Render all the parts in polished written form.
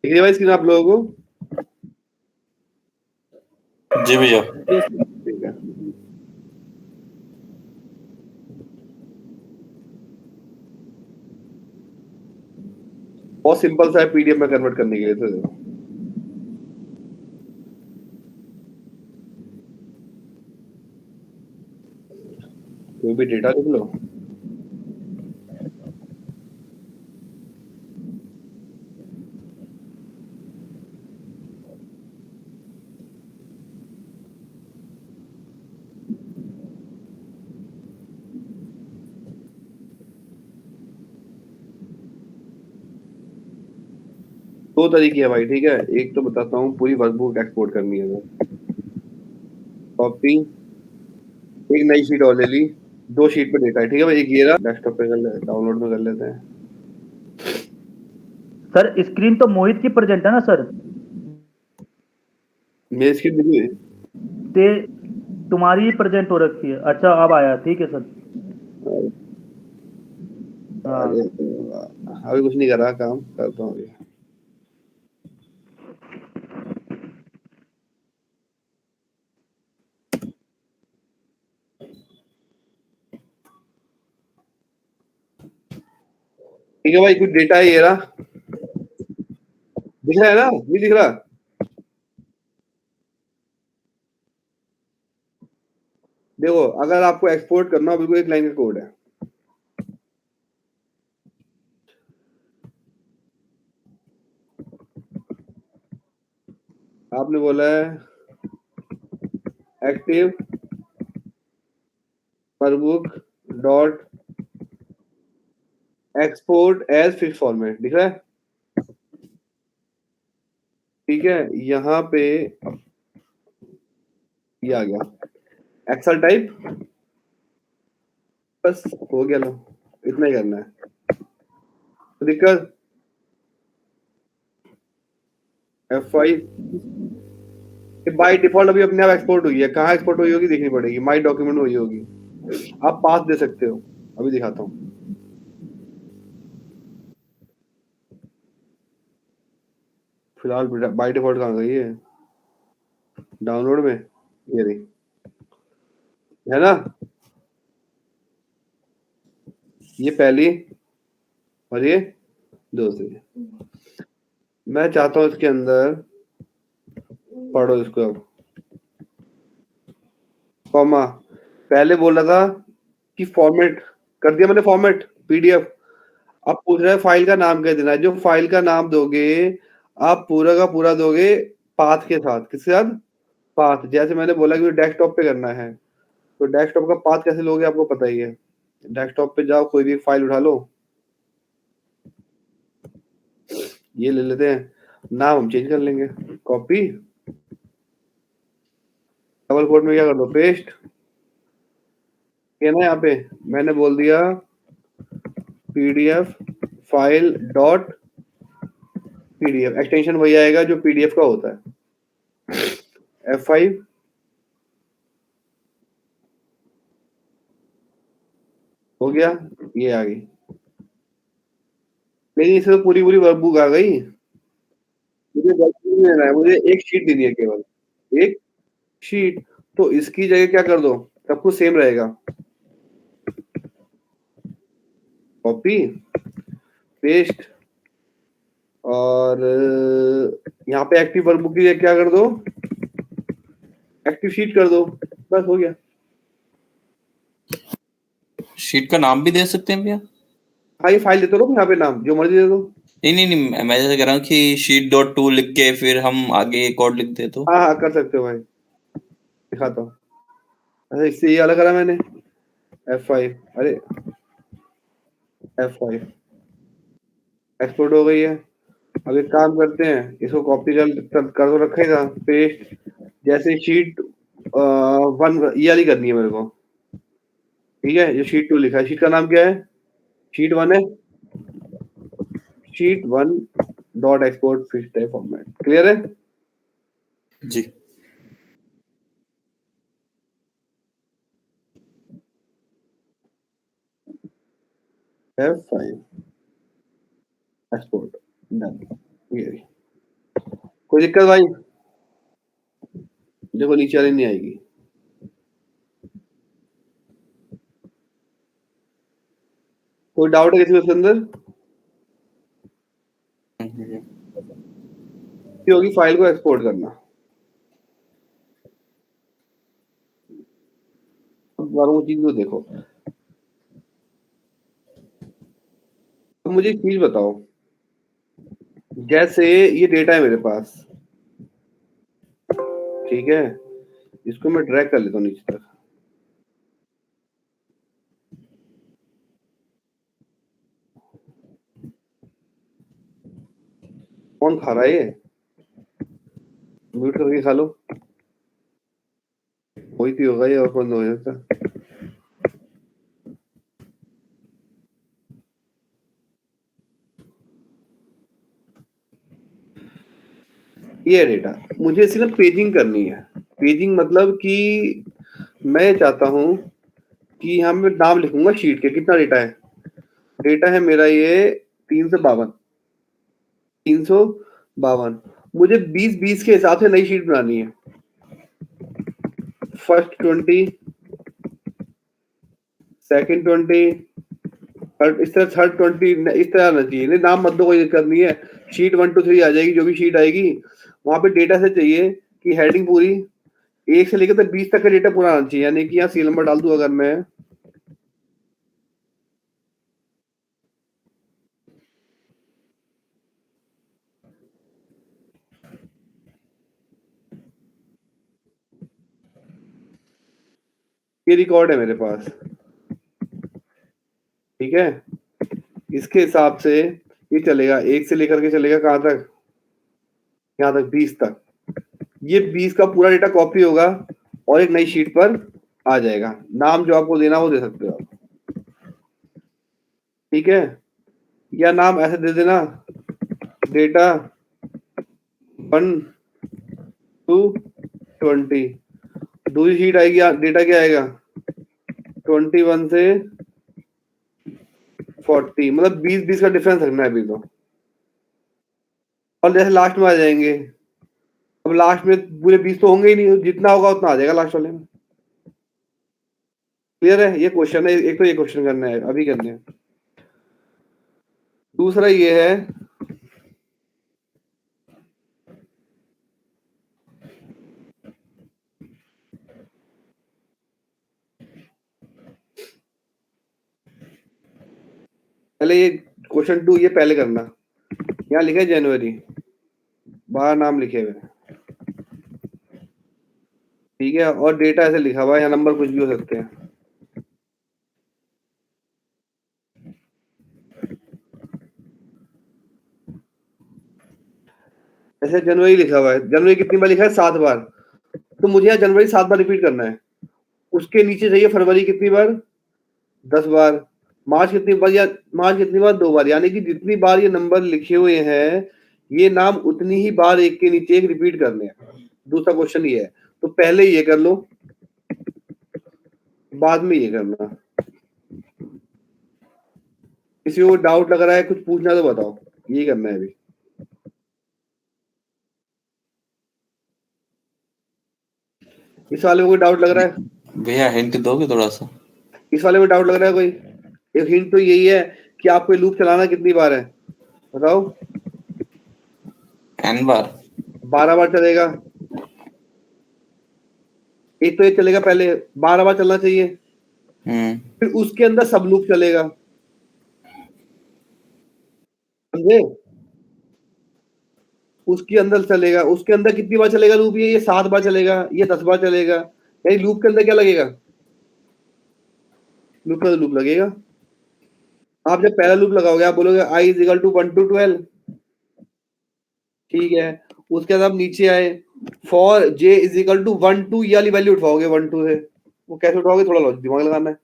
ठीक है भाई स्क्रीन आप लोगों को? जी भैया। ठीक है। बहुत सिंपल सा है पीडीएफ में कन्वर्ट करने के लिए। तो देखो कोई भी डेटा लिख लो। दो तरीके है भाई, ठीक है। एक तो बताता हूँ, पूरी वर्कबुक एक्सपोर्ट करनी है। कॉपी, एक नई शीट और ले ली, 2 शीट पे डेटा है, ठीक है भाई। एक ये रहा, डेस्कटॉप पे कर ले, डाउनलोड में कर लेते हैं। सर स्क्रीन तो मोहित की प्रेजेंट है ना सर? मेरी स्क्रीन दिखी है? ते तुम्हारी ही प्रेजेंट हो रखी है। अच्छा अब आया, ठीक है सर। हाँ अरे अभी कुछ नहीं कर रहा, काम करता हूँ अभी। ठीक है भाई, कुछ डेटा है, ये रहा। दिख रहा है ना, नहीं दिख रहा? देखो, अगर आपको एक्सपोर्ट करना हो, बिल्कुल एक लाइन का कोड है। आपने बोला है active workbook dot export as fix format, दिख रहा है? ठीक है, यहाँ पे ये आ गया एक्सेल टाइप। बस हो गया, लो इतना ही करना है। तो दिक्कत F5 बाय डिफॉल्ट अभी अपने आप एक्सपोर्ट हुई है। कहाँ एक्सपोर्ट हुई होगी देखनी पड़ेगी, माई डॉक्यूमेंट हुई होगी। आप पास दे सकते हो, अभी दिखाता हूँ। फिलहाल बाय डिफॉल्ट कहाँ गई है? डाउनलोड में, ये रही है ना, ये पहली और ये दूसरी। मैं चाहता हूँ इसके अंदर पढ़ो इसको अब। कॉमा, पहले बोला था कि फॉर्मेट कर दिया मैंने, फॉर्मेट पीडीएफ। अब पूछ रहा है फाइल का नाम क्या देना है। जो फाइल का नाम दोगे, आप पूरा का पूरा दोगे पाथ के साथ। किसके साथ? पाथ। जैसे मैंने बोला कि डेस्कटॉप पे करना है, तो डेस्कटॉप का पाथ कैसे लोगे आपको पता ही है। डेस्कटॉप पे जाओ, कोई भी एक फाइल उठा लो, ये ले लेते हैं, नाम हम चेंज कर लेंगे। कॉपी, डबल कोट में क्या कर दो, पेस्ट। ये ना, यहाँ पे मैंने बोल दिया PDF file dot PDF. Extension वही आएगा जो पीडीएफ का होता है। F5 हो गया, ये आ गई। लेकिन इसमें पूरी पूरी वर्कबुक आ गई। मुझे वर्कबुक नहीं लेना है, मुझे एक शीट देनी है, केवल एक शीट। तो इसकी जगह क्या कर दो, सब कुछ सेम रहेगा। कॉपी, पेस्ट, और यहाँ पे एक्टिव वर्कबुक की जगह क्या कर दो, एक्टिव शीट कर दो। बस हो गया। शीट का नाम भी दे सकते हैं भैया? हाँ, ये फाइल देते रहो, यहाँ पे नाम जो मर्जी दे दो। नहीं, मैं जैसे कह रहा हूँ कि शीट डॉट टू लिख के फिर हम आगे कोड लिख दे तो। हाँ हाँ, कर सकते हो भाई, दिखाता हूँ। अच्छा, इससे ये अलग करा मैंने, F5। अरे F5 एक्सपोर्ट हो गई है। अब एक काम करते हैं, इसको कॉपी कर तो रखा ही था, पेस्ट। जैसे शीट 1 ये वाली करनी है मेरे को, ठीक है। ये शीट 2 लिखा है, शीट का नाम क्या है? शीट 1 है, sheet 1 dot export fix type format. Clear है? जी। F5 एक्सपोर्ट डन, ये कोई दिक्कत भाई? देखो नीचे वाली नहीं आएगी। कोई डाउट है किसी को इसके अंदर? ये होगी फाइल को एक्सपोर्ट करना। अब वो चीज को देखो। अब मुझे एक चीज बताओ, जैसे ये डेटा है मेरे पास, ठीक है, इसको मैं ड्रैग कर लेता हूँ नीचे तक। कौन खा रहा है ये? म्यूट करके खा लो। वही तो होगा ये, और कौन हो जाता। ये डेटा मुझे इसकी ना पेजिंग करनी है। पेजिंग मतलब कि मैं चाहता हूं कि यहाँ मैं नाम लिखूंगा शीट के। कितना डेटा है? डेटा है मेरा ये 352। मुझे 20-20 के हिसाब से नई शीट बनानी है। फर्स्ट 20, सेकंड 20, थर्ड, इस तरह थर्ड 20, इस तरह आना चाहिए। नहीं नाम मत दो, कोई दिक्कत नहीं है। शीट 1 2 3 आ जाएगी, जो भी शीट आएगी वहां पे डेटा से चाहिए कि हेडिंग पूरी 1 से लेकर 20 तक का डेटा पूरा आना चाहिए। यानी कि यहाँ सीरियल नंबर डाल दूं अगर मैं, ये रिकॉर्ड है मेरे पास, ठीक है, इसके हिसाब से ये चलेगा 1 से लेकर के चलेगा कहां तक? यहाँ तक 20 तक। ये 20 का पूरा डेटा कॉपी होगा और एक नई शीट पर आ जाएगा। नाम जो आपको देना वो दे सकते हो आप, ठीक है, या नाम ऐसे दे देना, डेटा 1 to 20। दूसरी शीट आएगी, डेटा क्या आएगा? 21 से 40, मतलब 20-20 का डिफरेंस रखना है अभी तो। और जैसे लास्ट में आ जाएंगे, अब लास्ट में पूरे 20 तो होंगे ही नहीं, जितना होगा उतना आ जाएगा लास्ट वाले में। क्लियर है? ये क्वेश्चन है, एक तो ये क्वेश्चन करना है, अभी करने हैं। दूसरा ये है, पहले ये क्वेश्चन 2 ये पहले करना। यहाँ लिखा है जनवरी, बाहर नाम लिखे हुए, ठीक है, और डेटा ऐसे लिखा हुआ है, या नंबर कुछ भी हो सकते हैं। ऐसे जनवरी लिखा हुआ है। जनवरी कितनी बार लिखा है? 7 बार। तो मुझे यहाँ जनवरी 7 बार रिपीट करना है। उसके नीचे चाहिए फरवरी कितनी बार? 10 बार। मार्च कितनी बार? या मार्च कितनी बार? 2 बार। यानी कि जितनी बार ये नंबर लिखे हुए हैं, ये नाम उतनी ही बार एक के नीचे एक रिपीट करने हैं। दूसरा क्वेश्चन ये है, तो पहले ये कर लो, बाद में ये करना। किसी को डाउट लग रहा है, कुछ पूछना तो बताओ, ये करना है अभी। इस वाले में कोई डाउट लग रहा है? भैया हिंट दोगे थोड़ा सा? इस वाले में डाउट लग रहा है कोई? एक हिंट तो यही है कि आपको लूप चलाना कितनी बार है, बताओ? n बार। 12 बार चलेगा। एक तो ये चलेगा, पहले 12 बार चलना चाहिए, फिर उसके अंदर सब लूप चलेगा, समझे? उसके अंदर चलेगा, उसके अंदर कितनी बार चलेगा लूप? ये 7 बार चलेगा, ये 10 बार चलेगा। यानी लूप के अंदर क्या लगेगा? लूप का लूप लगेगा। आप जब पहला लूप लगाओगे, आप बोलोगे i is equal to 1 to 12, ठीक है। उसके बाद आप नीचे आए, for j is equal to 1 2, ये वाली वैल्यू उठाओगे 1 2 से। वो कैसे उठाओगे? थोड़ा लॉजिक दिमाग लगाना है,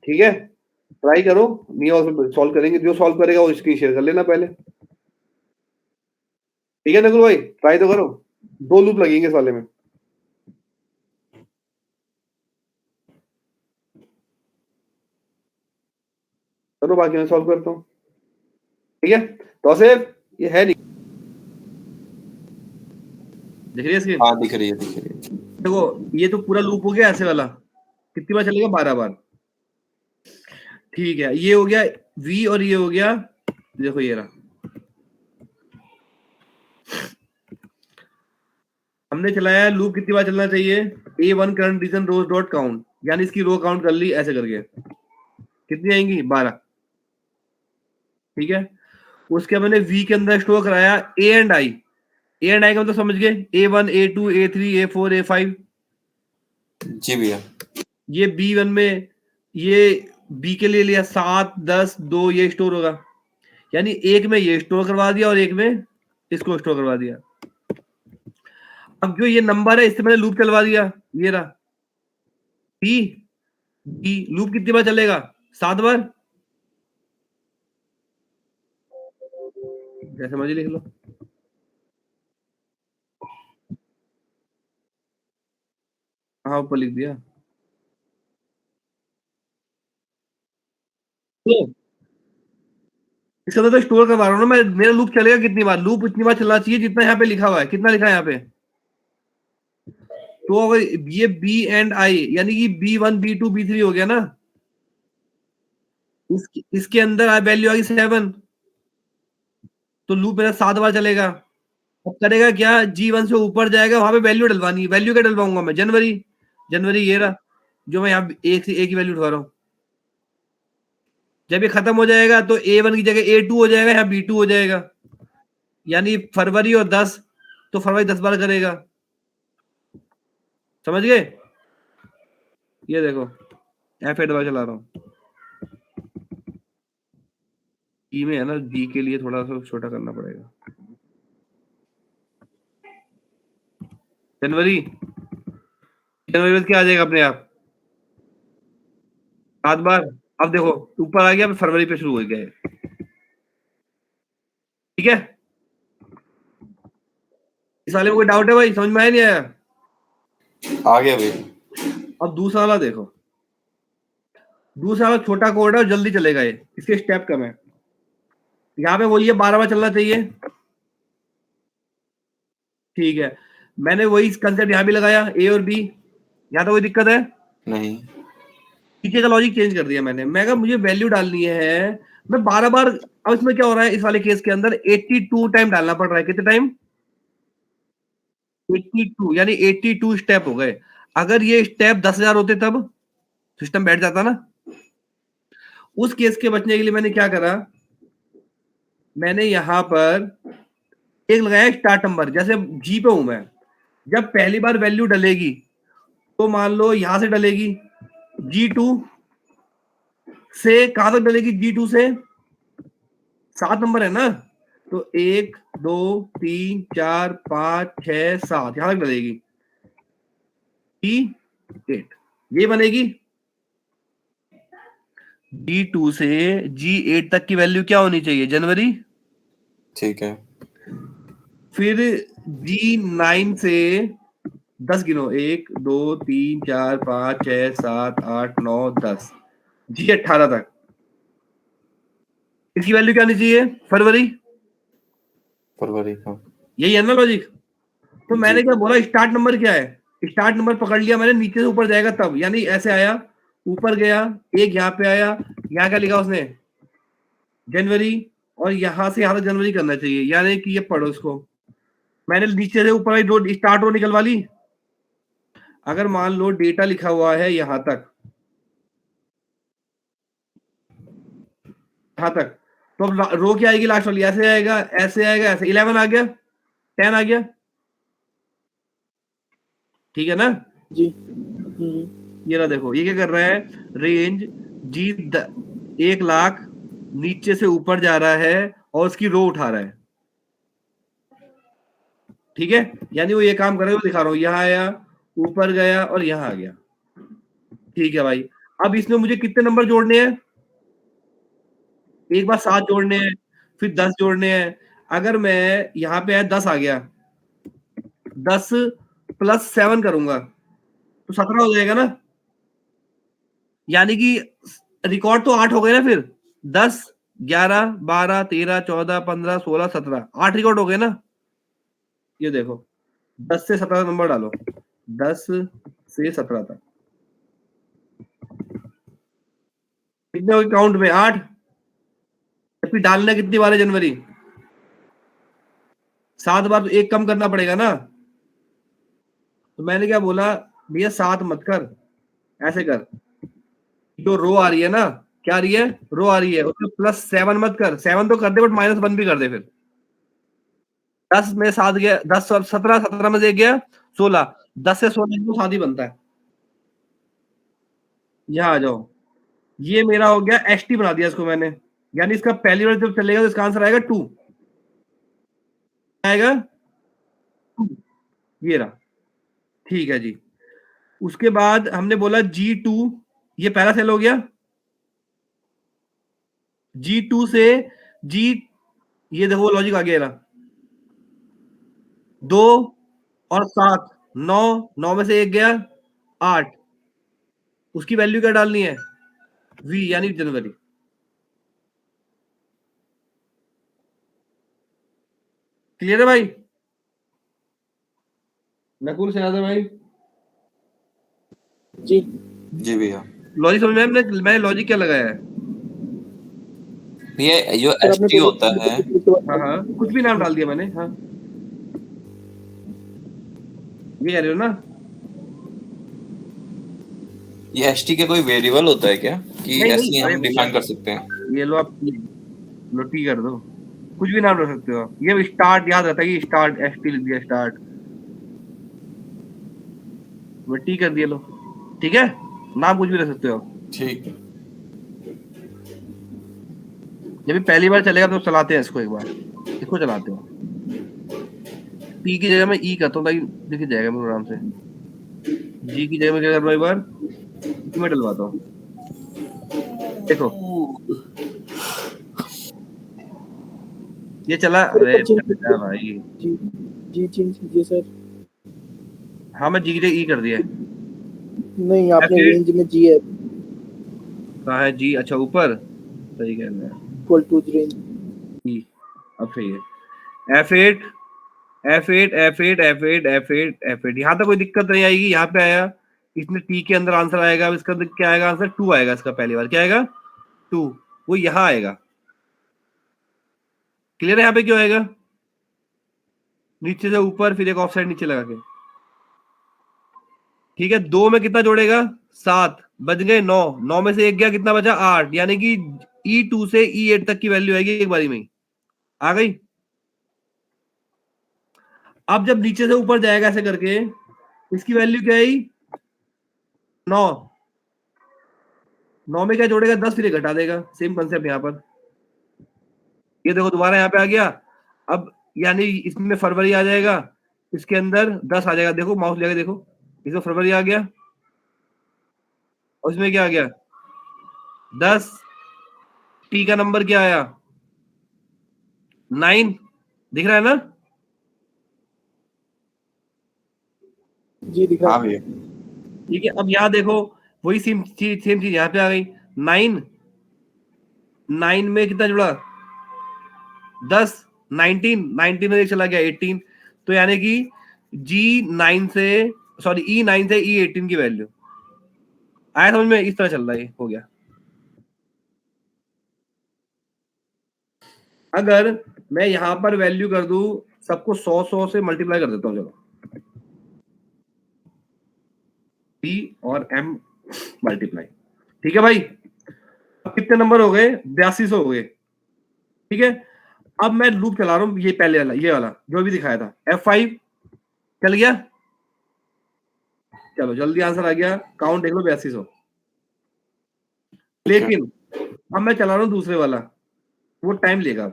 ठीक है। ट्राई करो, नहीं और सॉल्व करेंगे, जो सॉल्व करेगा वो स्क्रीन शेयर कर लेना पहले, ठीक है नकुल भाई? ट्राई तो करो, 2 लूप लगेंगे इस वाले में। चलो बाकी मैं सॉल्व करता हूँ। ठीक है, तो से ये है नहीं, दिख रही है इसकी? हाँ दिख रही है, दिख रही है। देखो ये तो पूरा लूप हो गया ऐसे वाला, कितनी बार चलेगा? 12 बार। ठीक है, ये हो गया V और ये हो गया, देखो ये रहा, हमने चलाया लूप। कितनी बार चलना चाहिए? A1 करंट रीजन रोज डॉट काउंट, यानी इसकी रो काउंट कर ली ऐसे करके, कितनी आएंगी? 12। ठीक है, उसके मैंने V के अंदर स्टोर कराया A and I। A and I का मतलब समझ गए? A1 A2 A3 A4 A5। जी भैया। ये B1 में ये B के लिए लिया 7 10 2, ये स्टोर होगा, यानी एक में ये स्टोर करवा दिया और एक में इसको स्टोर करवा दिया। अब जो ये नंबर है इससे मैंने लूप चलवा दिया, ये रहा B लूप कितनी बार चलेगा? 7 बार, जैसे मर्जी लिख लो। हाँ ऊपर लिख दिया। तो इसका तो स्टोर करवा रहा हूँ ना मैं, मेरा लूप चलेगा कितनी बार? लूप इतनी बार चलना चाहिए जितना यहाँ पे लिखा हुआ है। कितना लिखा है यहाँ पे? तो अगर ये B एंड I यानी कि B1 B2 B3 हो गया ना, इसके अंदर वैल्यू आ गई 7, तो लूप मेरा 7 बार चलेगा। अब करेगा क्या? G1 से ऊपर जाएगा, वहां पे वैल्यू डलवानी है। वैल्यू क्या डलवाऊंगा मैं? जनवरी ये रहा, जो मैं यहाँ एक से एक ही वैल्यू उठा रहा हूँ। जब ये खत्म हो जाएगा तो A1 की जगह A2 हो जाएगा, यहाँ B2 हो जाएगा, यानी फरवरी और 10, तो फरवरी 10 बार करेगा। समझ गए? ये देखो F8 बार चला रहा हूँ। ई में है ना, D के लिए थोड़ा सा छोटा करना पड़ेगा। जनवरी में क्या आ जाएगा अपने आप? 7 बार। अब देखो ऊपर आ गया, फरवरी पे शुरू हो गया। ठीक है, इस वाले में कोई डाउट है भाई? समझ में आया नहीं आया? आ गया भाई। अब दूसरा वाला देखो, दूसरा वाला छोटा कोड है और जल्दी चलेगा ये, इसके स्टेप कम है। यहाँ पे वही है, 12 बार चलना चाहिए। ठीक है, मैंने वही कंसेप्ट यहाँ भी लगाया, A और B। यहाँ तो कोई दिक्कत है नहीं। पीछे का लॉजिक चेंज कर दिया मैं कहा मुझे वैल्यू डालनी है, मैं 12 बार। अब इसमें क्या हो रहा है, इस वाले केस के अंदर 82 टाइम डालना पड़ रहा है। कितने टाइम? 82, यानी 82 स्टेप हो गए। अगर ये स्टेप 10,000 होते तब सिस्टम बैठ जाता ना। उस केस के बचने के लिए मैंने क्या करा, मैंने यहां पर एक लगाया स्टार्ट नंबर। जैसे G पे हूं मैं, जब पहली बार वैल्यू डलेगी तो मान लो यहां से डलेगी G2 से, कहां तक डलेगी? G2 से 7 नंबर है ना, तो 1 2 3 4 5 6 7 यहां तक डलेगी। G8 ये बनेगी। G2 से G8 तक की वैल्यू क्या होनी चाहिए? जनवरी। ठीक है, फिर G9 से 10 गिनो, 1 2 3 4 5 6 7 8 9 10, G18 तक इसकी वैल्यू क्या आनी चाहिए? फरवरी का। यही है ना लॉजिक? तो मैंने क्या बोला, स्टार्ट नंबर क्या है? स्टार्ट नंबर पकड़ लिया मैंने, नीचे से ऊपर जाएगा तब, यानी ऐसे आया, ऊपर गया, एक यहाँ पे आया, यहाँ क्या लिखा उसने? जनवरी, और यहां से यहां तक जनवरी करना चाहिए, यानी कि ये पढ़ो इसको। मैंने नीचे से ऊपर रो स्टार्ट रो निकलवा ली। अगर मान लो डेटा लिखा हुआ है यहां तक, तो अब रो क्या आएगी लास्ट वाली? ऐसे आएगा, ऐसे आएगा, ऐसे। 11 आ गया, 10 आ गया, ठीक है ना जी। ये रहा, देखो ये क्या कर रहा है, रेंज G 1,00,000 नीचे से ऊपर जा रहा है और उसकी रो उठा रहा है। ठीक है, यानी वो ये काम कर रहे हो, दिखा रहा हूं, यहां आया, ऊपर गया और यहां आ गया। ठीक है भाई, अब इसमें मुझे कितने नंबर जोड़ने हैं? एक बार 7 जोड़ने हैं, फिर 10 जोड़ने हैं। अगर मैं यहाँ पे 10 आ गया, 10 + 7 करूंगा तो 17 हो जाएगा ना, यानी कि रिकॉर्ड तो 8 हो गए ना। फिर 10 11, 12, 13, 14, 15, 16, 17, 8 रिकॉर्ड हो गए ना। ये देखो 10 से 17 नंबर डालो, 10 से 17 तक कितने हो गए काउंट में? 8। फिर डालना कितनी बार है जनवरी? 7 बार, तो एक कम करना पड़ेगा ना। तो मैंने क्या बोला, भैया 7 मत कर, ऐसे कर, जो रो आ रही है ना, क्या आ रही है? रो आ रही है, उसमें +7 मत कर, 7 तो कर दे बट -1 भी कर दे। फिर 10 में 7 गया, 10 और 17, 17 में से 1 गया 16, 10 से 16 तो 7 ही बनता है। यहाँ आ जाओ, ये मेरा हो गया एसटी बना दिया इसको मैंने, यानी इसका पहली बार जब चलेगा तो इसका आंसर आएगा 2 आएगा 2, ये रहा। ठीक है जी। उसके बाद हमने बोला G2, ये पहला सेल हो गया। G2 से G, ये देखो लॉजिक आ गया, 2 और 7, 9, 9 में से 1 गया 8, उसकी वैल्यू क्या डालनी है? V, यानी जनवरी। क्लियर है भाई? नकुल से यादव भाई, जी जी भैया। लॉजिक समझ में आया? मैंने लॉजिक क्या लगाया है? ये जो सर आपने एसटी बोला होता है, हाँ हाँ, कुछ भी नाम डाल दिया मैंने। हाँ, ये कह रहे हो ना? ये एसटी के कोई वेरिएबल होता है क्या कि नहीं, ऐसे नहीं, ही अरे हम डिफाइन कर सकते हैं? ये लो आप, लो टी कर दो, कुछ भी नाम रख सकते हो आप। ये स्टार्ट याद रहता है कि स्टार्ट, एसटी लिख दिया स्टार्ट, वो टी कर दिया, लो ठीक है, नाम कुछ भी रख सकते हो आप। ठीक है। जब भी पहली बार चलेगा तो चलाते हैं इसको, एक बार इसको चलाते हो। टी की जगह मैं ई करता हूँ ताकि दिख जाएगा मेरे आराम से। जी की जगह में क्या कर रहा हूँ, एक बार मैं डलवाता हूँ, देखो ये चला। सर, अरे ऊपर चेंज बेटा भाई, जी जी चेंज कीजिए सर। हाँ मैं जी की जगह ई कर दिया है। नहीं, आपने F8 रेंज में जी है कहाँ है? जी, अच्छा ऊपर, सही कह रहे हैं। Equal to range. ई, अब सही है। F8, F8, F8, F8, F8, F8, यहाँ तक कोई दिक्कत नहीं आएगी। यहाँ पे आया, इसमें टी के अंदर आंसर आएगा। अब इसका क्या आएगा आंसर? 2 आएगा इसका। पहली बार क्या आएगा? 2, वो यहाँ आएगा। क्लियर है? यहाँ पे क्यों आएगा? नीचे से ऊपर, फिर एक ऑफ साइड नीचे लगा के। ठीक है, 2 में कितना जोड़ेगा? 7, बच गए 9, 9 में से 1 गया, कितना बचा? 8, यानी कि E2 से E8 तक की वैल्यू आएगी एक बारी में ही। आ गई? अब जब नीचे से ऊपर जाएगा ऐसे करके, इसकी वैल्यू क्या आई? 9, 9 में क्या जोड़ेगा? 10, फिर ये घटा देगा। सेम कंसेप्ट यहाँ पर, ये देखो दोबारा यहाँ पे आ गया। अब यानी इसमें फरवरी आ जाएगा, इसके अंदर 10 आ जाएगा। देखो माउस लेके देखो, इसमें फरवरी आ गया और इसमें क्या आ गया? 10। टी का नंबर क्या आया? 9, दिख रहा है ना? जी दिख रहा हाँ है। भैया। ठीक है, अब यहाँ देखो वही सेम चीज यहाँ पे आ गई। 9, 9 में कितना जुड़ा? 10, 19, 19 में चला गया 18। तो यानी कि G9 से, सॉरी E9 से E18 की वैल्यू आया समझ में? इस तरह चल रहा है, हो गया। अगर मैं यहां पर वैल्यू कर दूं, सबको 100 से मल्टीप्लाई कर देता हूं, चलो P और M मल्टीप्लाई। ठीक है भाई, अब कितने नंबर हो गए? 82 हो गए। ठीक है, अब मैं लूप चला रहा हूं, ये पहले वाला, ये वाला जो भी दिखाया था, F5 चल गया। चलो जल्दी आंसर आ गया, काउंट देख लो 82। लेकिन अब मैं चला रहा हूं दूसरे वाला, वो टाइम लेगा।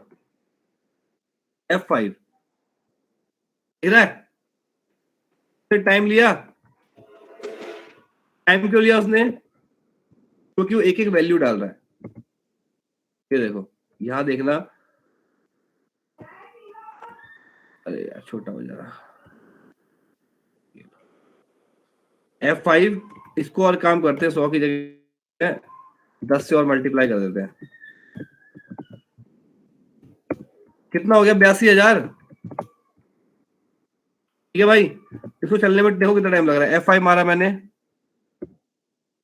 F5 फिर टाइम लिया। टाइम क्यों लिया उसने? क्योंकि वो एक एक वैल्यू डाल रहा है। ये देखो, यहां देखना, अरे यार छोटा हो जा रहा। F5, इसको और काम करते हैं, 100 की जगह 10 से और मल्टीप्लाई कर देते हैं। कितना हो गया? 82,000। ठीक है भाई, इसको चलने में देखो कितना टाइम लग रहा है। F5 मारा मैंने,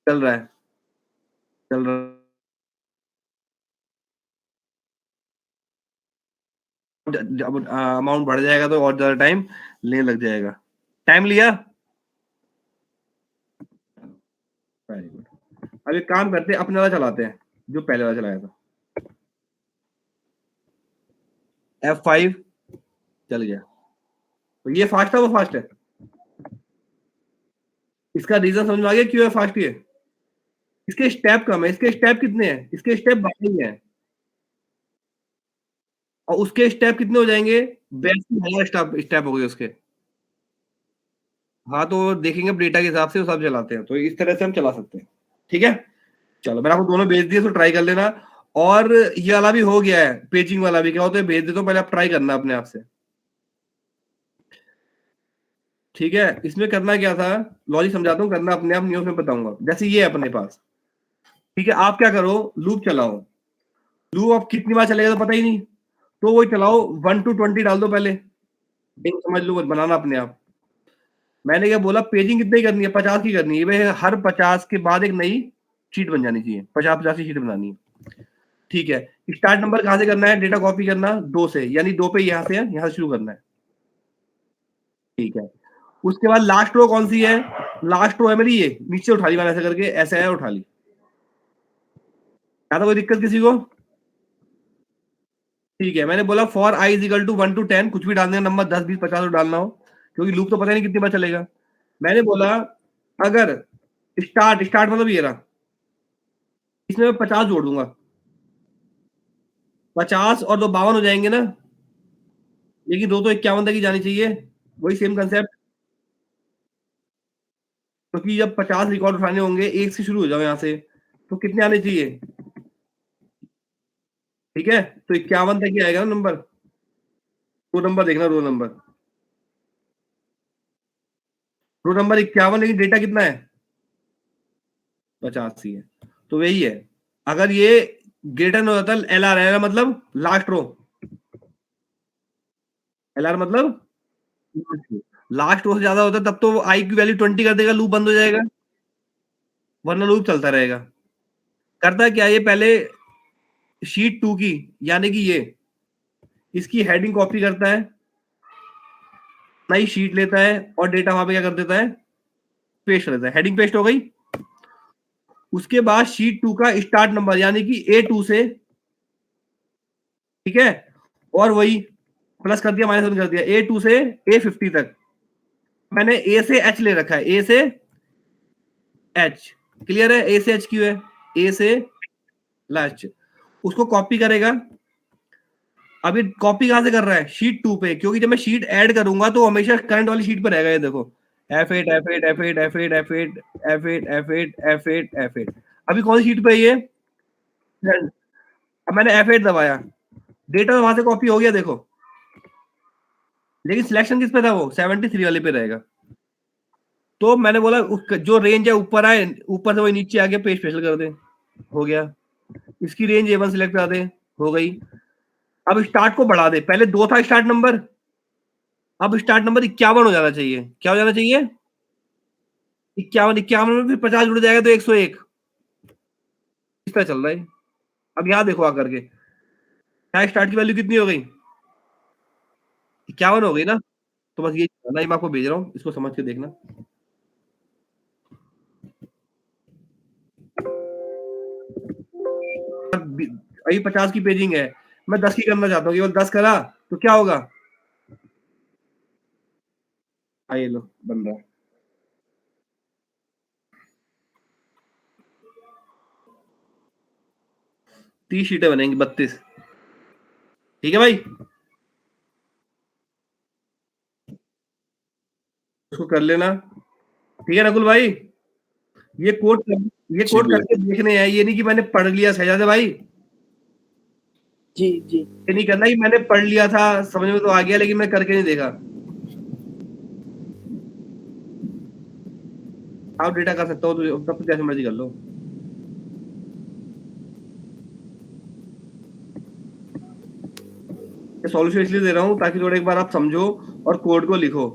चल रहा है, चल रहा है। जब अमाउंट बढ़ जाएगा तो और ज्यादा टाइम लेने लग जाएगा। टाइम लिया। Very good. अब एक काम करते हैं, अपने वाला चलाते हैं जो पहले वाला चलाया था। F5 चल गया। तो ये फास्ट है, वो फास्ट है। इसका रीजन समझ में आ गया क्यों है फास्ट? ये इसके स्टेप कम है। इसके स्टेप कितने हैं? इसके स्टेप 22 हैं और उसके स्टेप कितने हो जाएंगे? 82,000 स्टेप हो गए उसके। हाँ, तो देखेंगे डेटा के हिसाब से वो सब चलाते हैं, तो इस तरह से हम चला सकते हैं। ठीक है, चलो मैंने आपको दोनों भेज दिए, तो ट्राई कर लेना। और ये वाला भी हो गया है, पेजिंग वाला भी। क्या होता है, भेज देता हूँ, पहले आप ट्राई करना अपने आप से। ठीक है, इसमें करना क्या था, लॉजिक समझाता हूँ, करना अपने आप नहीं, उसमें बताऊंगा। जैसे ये है अपने पास, ठीक है, आप क्या करो, लूप चलाओ। लूप आप कितनी बार चलेगा तो पता ही नहीं, तो वही चलाओ, 1 to 20 डाल दो पहले, समझ लो, बनाना अपने आप। मैंने क्या बोला, पेजिंग कितनी करनी है? 50 की करनी है भाई। हर 50 के बाद एक नई शीट बन जानी चाहिए। 50 की शीट बनानी है। ठीक है, स्टार्ट नंबर कहां से करना है? डेटा कॉपी करना 2 से, यानी 2 पे यहां से है, यहां से शुरू करना है। ठीक है, उसके बाद लास्ट रो कौन सी है? लास्ट रो है मेरी ये, नीचे उठा ली मैंने ऐसे करके, ऐसे है, उठा ली। क्या था, कोई दिक्कत किसी को? ठीक है, मैंने बोला for i is equal to 1 to 10, कुछ भी डालने का नंबर, 10 20 50 डालना हो, क्योंकि लूप तो पता नहीं कितनी बार चलेगा। मैंने बोला अगर स्टार्ट, स्टार्ट मतलब ये रहा, इसमें मैं 50 जोड़ दूंगा, 50 और 2 52 हो जाएंगे ना, लेकिन 2 तो 51 तक ही जानी चाहिए। वही सेम कंसेप्ट, क्योंकि जब 50 रिकॉर्ड उठाने होंगे, एक से शुरू हो जाओ यहाँ से, तो कितने आने चाहिए? ठीक है, तो 51 तक ही आएगा ना नंबर। रो नंबर देखना, रो नंबर, रो नंबर 51, लेकिन डेटा कितना है? 85 है। तो वही है, अगर ये ग्रेटर हो जाता है, LR है मतलब लास्ट रो, LR मतलब लास्ट रो से ज्यादा होता है, तब तो आई की वैल्यू 20 कर देगा, लूप बंद हो जाएगा, वरना लूप चलता रहेगा। करता है क्या, ये पहले शीट 2 की, यानी कि ये इसकी हेडिंग कॉपी करता है, नई शीट लेता है और डेटा वहां पे क्या कर देता है, पेस्ट कर देता है। हेडिंग पेस्ट हो गई। उसके बाद शीट 2 का स्टार्ट नंबर, यानी कि A2 से, ठीक है, और वही प्लस कर दिया, माइनस कर दिया, A2 से A50 तक। मैंने A से H ले रखा है, A से H, क्लियर है? A से H क्यों है? A से लास्ट, उसको कॉपी करेगा। अभी कॉपी कहां से कर रहा है? शीट 2 पे, क्योंकि जब मैं शीट ऐड करूंगा तो हमेशा करंट वाली शीट पर रहेगा। ये देखो, F8 F8 F8 F8 F8 F8 F8 F8 F8। अभी कौन सी शीट पे है ये? अब मैंने F8 दबाया, डेटा तो वहां से कॉपी हो गया, देखो, लेकिन सिलेक्शन किस पे था? वो 73 वाले पे रहेगा। तो मैंने बोला जो रेंज है ऊपर आए, ऊपर से वही नीचे आ गया, पेज स्पेशल कर दे, हो गया। इसकी रेंज A1 सिलेक्ट कर दे, हो गई। अब स्टार्ट को बढ़ा दे, पहले 2 था स्टार्ट नंबर, अब स्टार्ट नंबर 51 हो जाना चाहिए। क्या हो जाना चाहिए? 51। 51 में फिर 50 जुड़ जाएगा तो 101। इस तरह चल रहा है। अब यहां देखो आकर के, क्या स्टार्ट की वैल्यू कितनी हो गई? 51 हो गई ना। तो बस ये मैं आपको भेज रहा हूँ, इसको समझ के देखना। अभी 50 की पेजिंग है, मैं 10 की करना चाहता हूँ, केवल 10 करा तो क्या होगा? आइए लो, बन रहा है। तीस शीटें बनेंगी, 32। ठीक है भाई, उसको कर लेना। ठीक है नकुल भाई, ये कोड करके देखने हैं, ये नहीं कि मैंने पढ़ लिया शहजादे भाई। जी जी ये नहीं करना कि मैंने पढ़ लिया था, समझ में तो आ गया, लेकिन मैं करके नहीं देखा। आप डेटा कर सकते हो तो तब तो जैसे मर्जी कर लो। सॉल्यूशन इसलिए दे रहा हूँ ताकि थोड़ा एक बार आप समझो और कोड को लिखो।